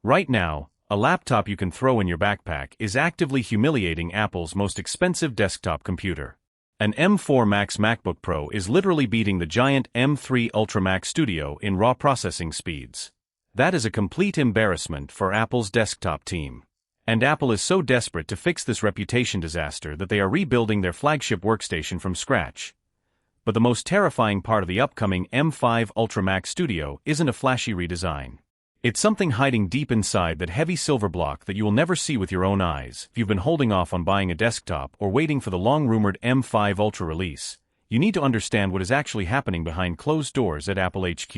Right now, a laptop you can throw in your backpack is actively humiliating Apple's most expensive desktop computer. An M4 Max MacBook Pro is literally beating the giant M3 Ultra Max Studio in raw processing speeds. That is a complete embarrassment for Apple's desktop team. And Apple is so desperate to fix this reputation disaster that they are rebuilding their flagship workstation from scratch. But the most terrifying part of the upcoming M5 Ultra Max Studio isn't a flashy redesign. It's something hiding deep inside that heavy silver block that you will never see with your own eyes. If you've been holding off on buying a desktop or waiting for the long-rumored M5 Ultra release, you need to understand what is actually happening behind closed doors at Apple HQ.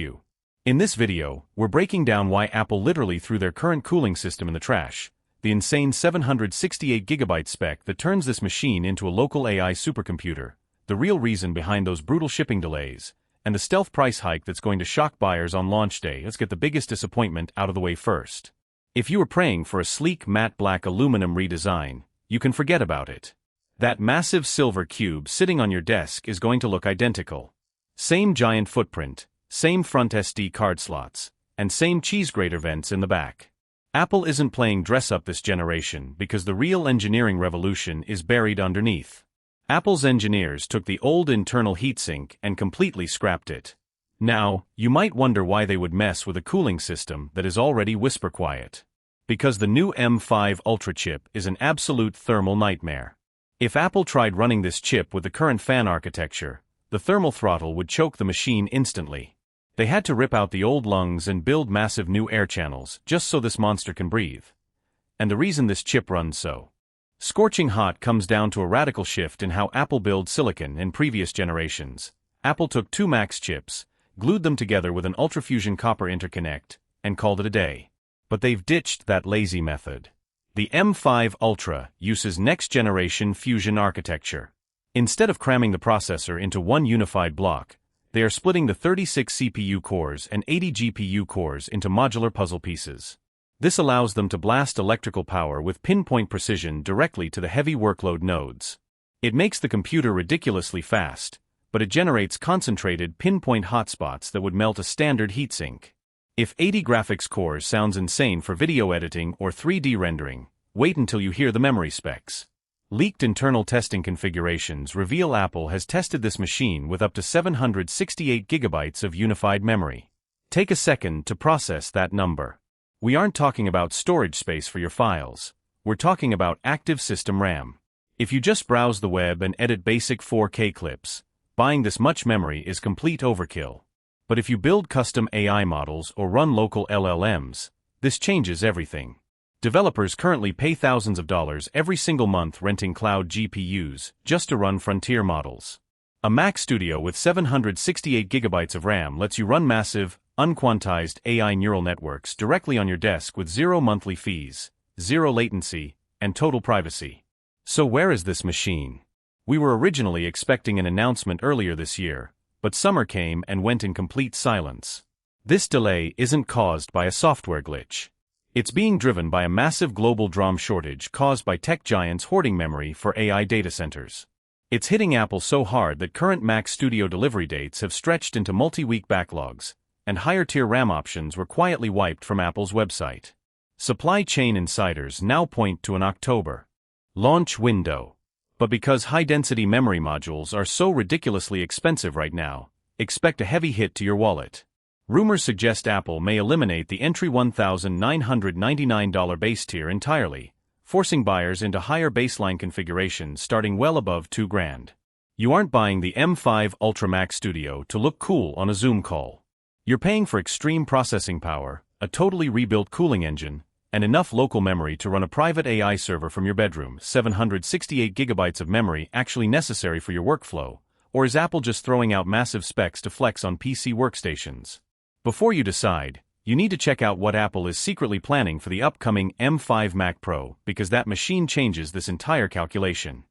In this video, we're breaking down why Apple literally threw their current cooling system in the trash, the insane 768GB spec that turns this machine into a local AI supercomputer, the real reason behind those brutal shipping delays, and the stealth price hike that's going to shock buyers on launch day. Let's get the biggest disappointment out of the way first. If you were praying for a sleek matte black aluminum redesign, you can forget about it. That massive silver cube sitting on your desk is going to look identical. Same giant footprint, same front SD card slots, and same cheese grater vents in the back. Apple isn't playing dress-up this generation because the real engineering revolution is buried underneath. Apple's engineers took the old internal heatsink and completely scrapped it. Now, you might wonder why they would mess with a cooling system that is already whisper quiet. Because the new M5 Ultra chip is an absolute thermal nightmare. If Apple tried running this chip with the current fan architecture, the thermal throttle would choke the machine instantly. They had to rip out the old lungs and build massive new air channels just so this monster can breathe. And the reason this chip runs so scorching hot comes down to a radical shift in how Apple builds silicon in previous generations. Apple took two Max chips, glued them together with an ultrafusion copper interconnect, and called it a day. But they've ditched that lazy method. The M5 Ultra uses next-generation fusion architecture. Instead of cramming the processor into one unified block, they are splitting the 36 CPU cores and 80 GPU cores into modular puzzle pieces. This allows them to blast electrical power with pinpoint precision directly to the heavy workload nodes. It makes the computer ridiculously fast, but it generates concentrated pinpoint hotspots that would melt a standard heatsink. If 80 graphics cores sounds insane for video editing or 3D rendering, wait until you hear the memory specs. Leaked internal testing configurations reveal Apple has tested this machine with up to 768GB of unified memory. Take a second to process that number. We aren't talking about storage space for your files. We're talking about active system RAM. If you just browse the web and edit basic 4K clips, buying this much memory is complete overkill. But if you build custom AI models or run local LLMs, this changes everything. Developers currently pay thousands of dollars every single month renting cloud GPUs just to run frontier models. A Mac Studio with 768GB of RAM lets you run massive, unquantized AI neural networks directly on your desk with zero monthly fees, zero latency, and total privacy. So where is this machine? We were originally expecting an announcement earlier this year, but summer came and went in complete silence. This delay isn't caused by a software glitch. It's being driven by a massive global DRAM shortage caused by tech giants hoarding memory for AI data centers. It's hitting Apple so hard that current Mac Studio delivery dates have stretched into multi-week backlogs, and higher-tier RAM options were quietly wiped from Apple's website. Supply chain insiders now point to an October launch window. But because high-density memory modules are so ridiculously expensive right now, expect a heavy hit to your wallet. Rumors suggest Apple may eliminate the entry $1,999 base tier entirely, forcing buyers into higher baseline configurations starting well above $2,000. You aren't buying the M5 Ultra Max Studio to look cool on a Zoom call. You're paying for extreme processing power, a totally rebuilt cooling engine, and enough local memory to run a private AI server from your bedroom. 768GB of memory actually necessary for your workflow, or is Apple just throwing out massive specs to flex on PC workstations? Before you decide, you need to check out what Apple is secretly planning for the upcoming M5 Mac Pro, because that machine changes this entire calculation.